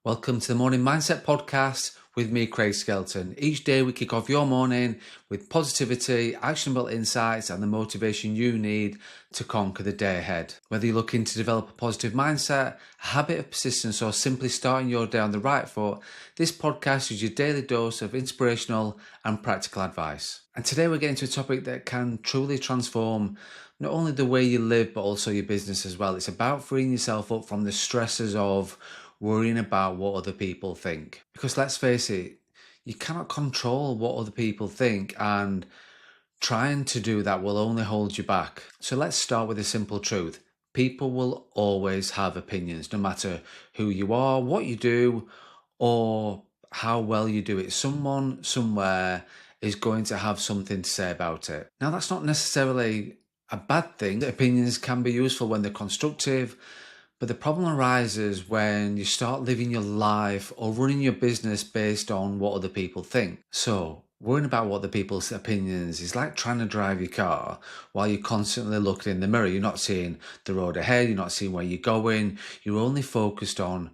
Welcome to the Morning Mindset Podcast with me, Craig Skelton. Each day we kick off your morning with positivity, actionable insights, and the motivation you need to conquer the day ahead. Whether you're looking to develop a positive mindset, a habit of persistence, or simply starting your day on the right foot, this podcast is your daily dose of inspirational and practical advice. And today we're getting to a topic that can truly transform not only the way you live, but also your business as well. It's about freeing yourself up from the stresses of worrying about what other people think. Because let's face it, you cannot control what other people think, and trying to do that will only hold you back. So let's start with a simple truth. People will always have opinions, no matter who you are, what you do, or how well you do it. Someone somewhere is going to have something to say about it. Now, that's not necessarily a bad thing. Opinions can be useful when they're constructive, but the problem arises when you start living your life or running your business based on what other people think. So worrying about what the people's opinions is like trying to drive your car while you're constantly looking in the mirror. You're not seeing the road ahead, you're not seeing where you're going, you're only focused on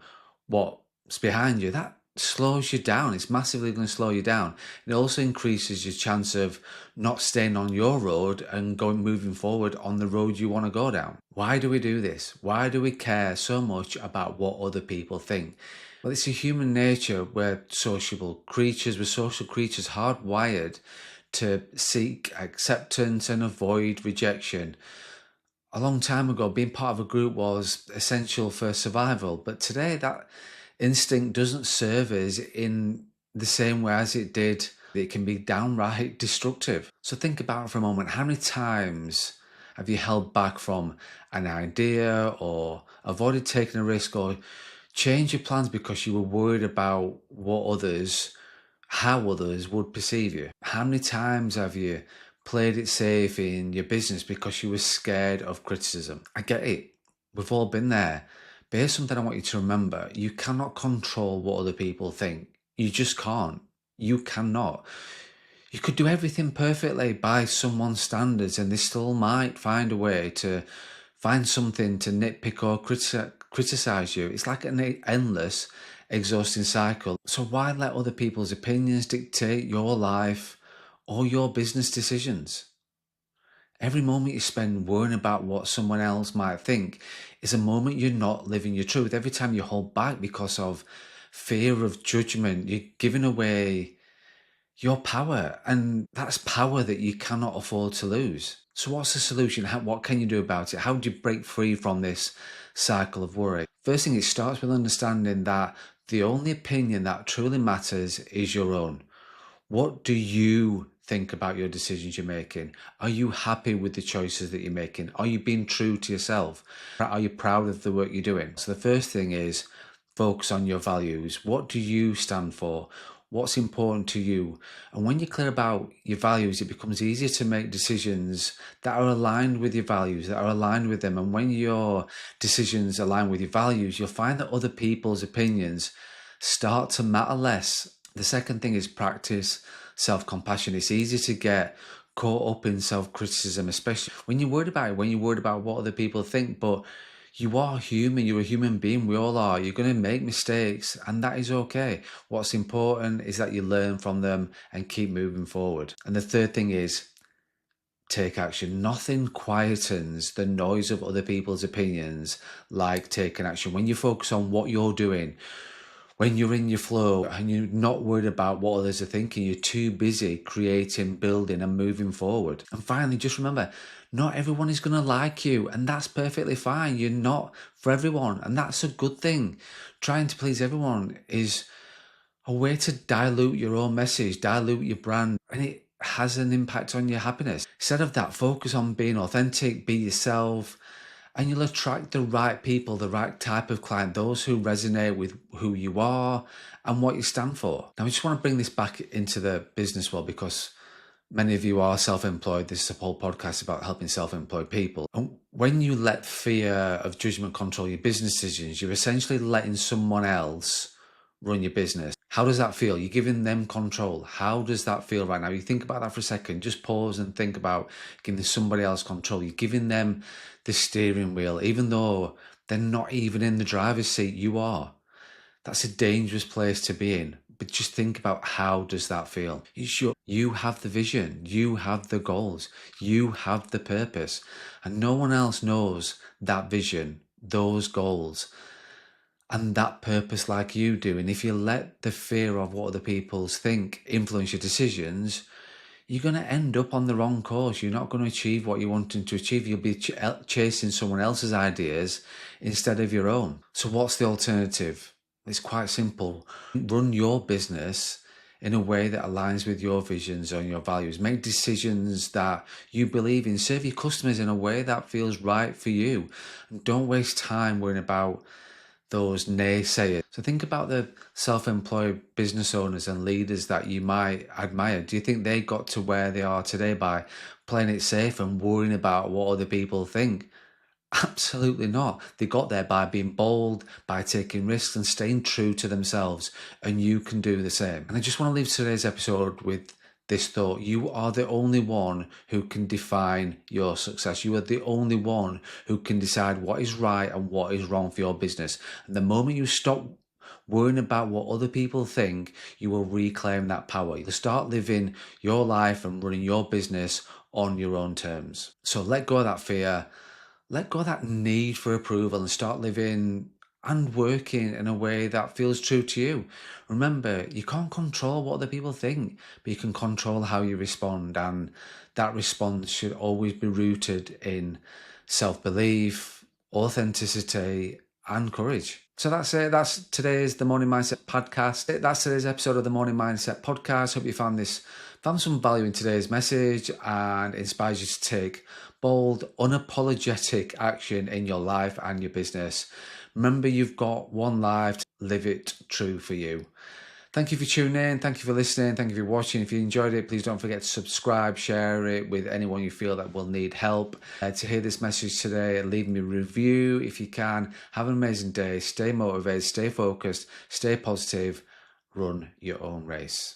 what's behind you. That slows you down. It's massively going to slow you down. It also increases your chance of not staying on your road and moving forward on the road you want to go down. Why do we do this? Why do we care so much about what other people think? Well, it's a human nature. We're social creatures, hardwired to seek acceptance and avoid rejection. A long time ago, being part of a group was essential for survival, but today that instinct doesn't serve us in the same way as it did. It can be downright destructive. So think about it for a moment. How many times have you held back from an idea or avoided taking a risk or changed your plans because you were worried about how others would perceive you? How many times have you played it safe in your business because you were scared of criticism? I get it. We've all been there. But here's something I want you to remember. You cannot control what other people think. You just can't. You cannot. You could do everything perfectly by someone's standards, and they still might find a way to find something to nitpick or criticize you. It's like an endless, exhausting cycle. So why let other people's opinions dictate your life or your business decisions? Every moment you spend worrying about what someone else might think is a moment you're not living your truth. Every time you hold back because of fear of judgment, you're giving away your power, and that's power that you cannot afford to lose. So what's the solution? What can you do about it? How do you break free from this cycle of worry? First thing, it starts with understanding that the only opinion that truly matters is your own. What do you think about your decisions you're making? Are you happy with the choices that you're making? Are you being true to yourself? Are you proud of the work you're doing? So the first thing is focus on your values. What do you stand for? What's important to you? And when you're clear about your values, it becomes easier to make decisions that are aligned with your values, that are aligned with them. And when your decisions align with your values, you'll find that other people's opinions start to matter less. The second thing is practice self-compassion. It's easy to get caught up in self-criticism, especially when you're worried about it, when you're worried about what other people think. But you are human. You're a human being. We all are. You're going to make mistakes, and that is okay. What's important is that you learn from them and keep moving forward. And the third thing is take action. Nothing quietens the noise of other people's opinions like taking action. When you focus on what you're doing, when you're in your flow and you're not worried about what others are thinking, you're too busy creating, building, and moving forward. And finally, just remember, not everyone is going to like you, and that's perfectly fine. You're not for everyone, and that's a good thing. Trying to please everyone is a way to dilute your own message, dilute your brand, and it has an impact on your happiness. Instead of that, focus on being authentic, be yourself, and you'll attract the right people, the right type of client, those who resonate with who you are and what you stand for. Now, I just want to bring this back into the business world because many of you are self-employed. This is a whole podcast about helping self-employed people. And when you let fear of judgment control your business decisions, you're essentially letting someone else run your business. How does that feel? You're giving them control. How does that feel right now? You think about that for a second. Just pause and think about giving somebody else control. You're giving them the steering wheel, even though they're not even in the driver's seat. You are. That's a dangerous place to be in. But just think about, how does that feel? You have the vision, you have the goals, you have the purpose, and no one else knows that vision, those goals, and that purpose like you do. And if you let the fear of what other people think influence your decisions, you're going to end up on the wrong course. You're not going to achieve what you're wanting to achieve. You'll be chasing someone else's ideas instead of your own. So what's the alternative? It's quite simple. Run your business in a way that aligns with your visions and your values. Make decisions that you believe in. Serve your customers in a way that feels right for you. And don't waste time worrying about those naysayers. So think about the self-employed business owners and leaders that you might admire. Do you think they got to where they are today by playing it safe and worrying about what other people think? Absolutely not. They got there by being bold, by taking risks and staying true to themselves. And you can do the same. And I just want to leave today's episode with this thought. You are the only one who can define your success. You are the only one who can decide what is right and what is wrong for your business. And the moment you stop worrying about what other people think, you will reclaim that power. You'll start living your life and running your business on your own terms. So let go of that fear. Let go of that need for approval and start living and working in a way that feels true to you. Remember, you can't control what other people think, but you can control how you respond. And that response should always be rooted in self-belief, authenticity, and courage. So that's it. That's today's The Morning Mindset podcast. That's today's episode of The Morning Mindset podcast. Hope you found some value in today's message and inspires you to take bold, unapologetic action in your life and your business. Remember, you've got one life to live it true for you. Thank you for tuning in. Thank you for listening. Thank you for watching. If you enjoyed it, please don't forget to subscribe, share it with anyone you feel that will need help. To hear this message today, leave me a review if you can. Have an amazing day. Stay motivated, stay focused, stay positive. Run your own race.